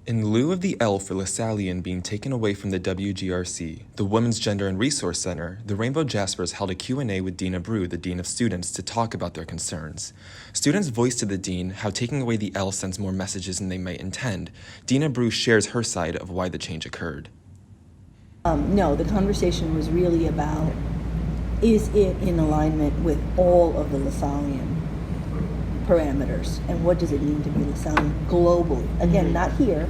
In lieu of the L for Lasallian being taken away from the WGRC, the Women's Gender and Resource Center, the Rainbow Jaspers held a Q&A with Dina Brew, the Dean of Students, to talk about their concerns. Students voiced to the Dean how taking away the L sends more messages than they might intend. Dina Brew shares her side of why the change occurred. No, the conversation was really about, is it in alignment with all of the Lasallian parameters, and what does it mean to be Lasallian globally? Again, not here,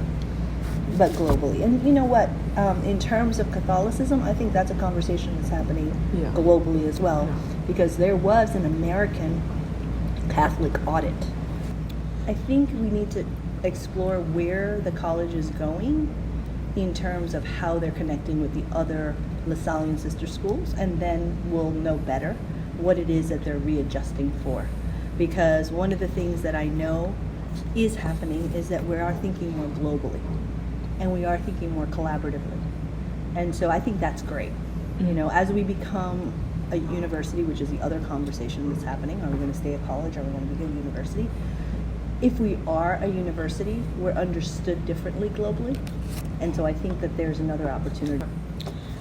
but globally. And you know what, in terms of Catholicism, I think that's a conversation that's happening globally as well, because there was an American Catholic audit. I think we need to explore where the college is going in terms of how they're connecting with the other Lasallian sister schools, and then we'll know better what it is that they're readjusting for. Because one of the things that I know is happening is that we are thinking more globally, and we are thinking more collaboratively. And so I think that's great. You know, as we become a university, which is the other conversation that's happening, are we going to stay at college, are we going to become a university? If we are a university, we're understood differently globally. And so I think that there's another opportunity.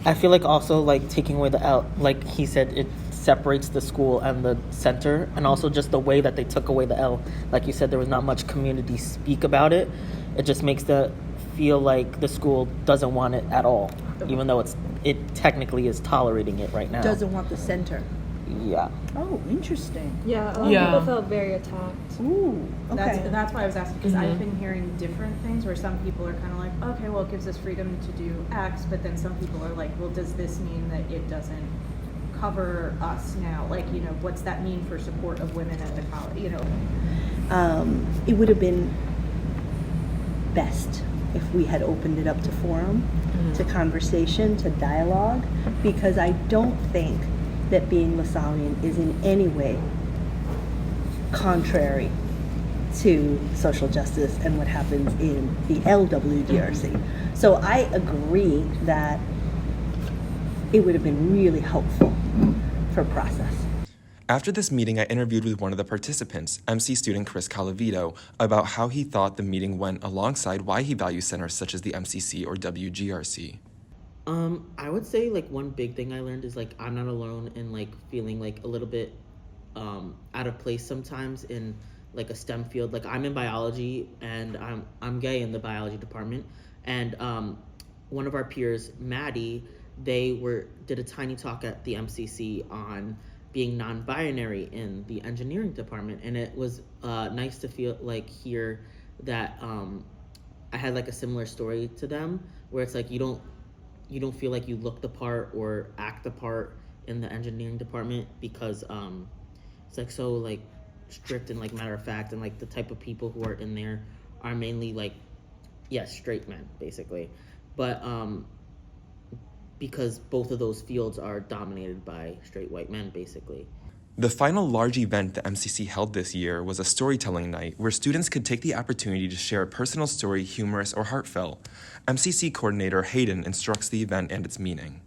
I feel like also like taking away the L, like he said, it separates the school and the center, and also just the way that they took away the L. Like you said, there was not much community speak about it. It just makes the feel like the school doesn't want it at all, even though it technically is tolerating it right now. Doesn't want the center. Yeah. Oh, interesting. Yeah, a lot of people felt very attacked. Ooh, okay. That's why I was asking, because I've been hearing different things where some people are kind of like, okay, well, it gives us freedom to do X, but then some people are like, well, does this mean that it doesn't cover us now? Like, you know, what's that mean for support of women at the college, you know? It would have been best if we had opened it up to forum, to conversation, to dialogue, because I don't think that being Lasallian is in any way contrary to social justice and what happens in the LWDRC. So I agree that it would have been really helpful for process. After this meeting, I interviewed with one of the participants, MC student Chris Calavito, about how he thought the meeting went alongside why he values centers such as the MCC or WGRC. I would say like one big thing I learned is like I'm not alone in like feeling like a little bit out of place sometimes in like a STEM field. Like I'm in biology and I'm gay in the biology department, and one of our peers, Maddie, did a tiny talk at the MCC on being non-binary in the engineering department, and it was nice to hear that I had like a similar story to them, where it's like you don't feel like you look the part or act the part in the engineering department because it's like so like strict and like matter of fact, and like the type of people who are in there are mainly like straight men basically, but because both of those fields are dominated by straight white men basically. The final large event the MCC held this year was a storytelling night where students could take the opportunity to share a personal story, humorous or heartfelt. MCC coordinator Hayden instructs the event and its meaning.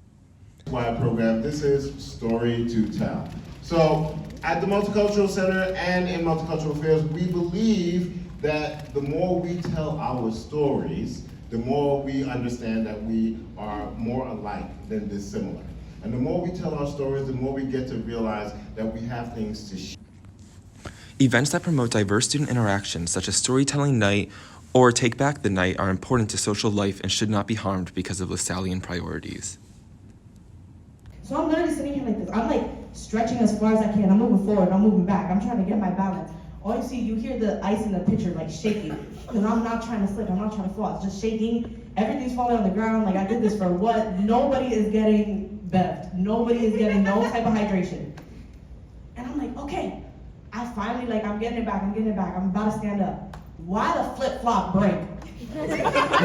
Program. This is Story to Tell. So at the Multicultural Center and in Multicultural Affairs, we believe that the more we tell our stories, the more we understand that we are more alike than dissimilar. And the more we tell our stories, the more we get to realize that we have things to share. Events that promote diverse student interactions, such as Storytelling Night or Take Back the Night, are important to social life and should not be harmed because of Lasallian priorities. So I'm literally sitting here like this. I'm like stretching as far as I can. I'm moving forward, I'm moving back. I'm trying to get my balance. All you see, you hear the ice in the pitcher like shaking. Because I'm not trying to slip, I'm not trying to fall. It's just shaking. Everything's falling on the ground. Like I did this for what? Nobody is getting bevved. Nobody is getting no type of hydration. And I'm like, okay. I finally I'm getting it back, I'm about to stand up. Why the flip-flop break?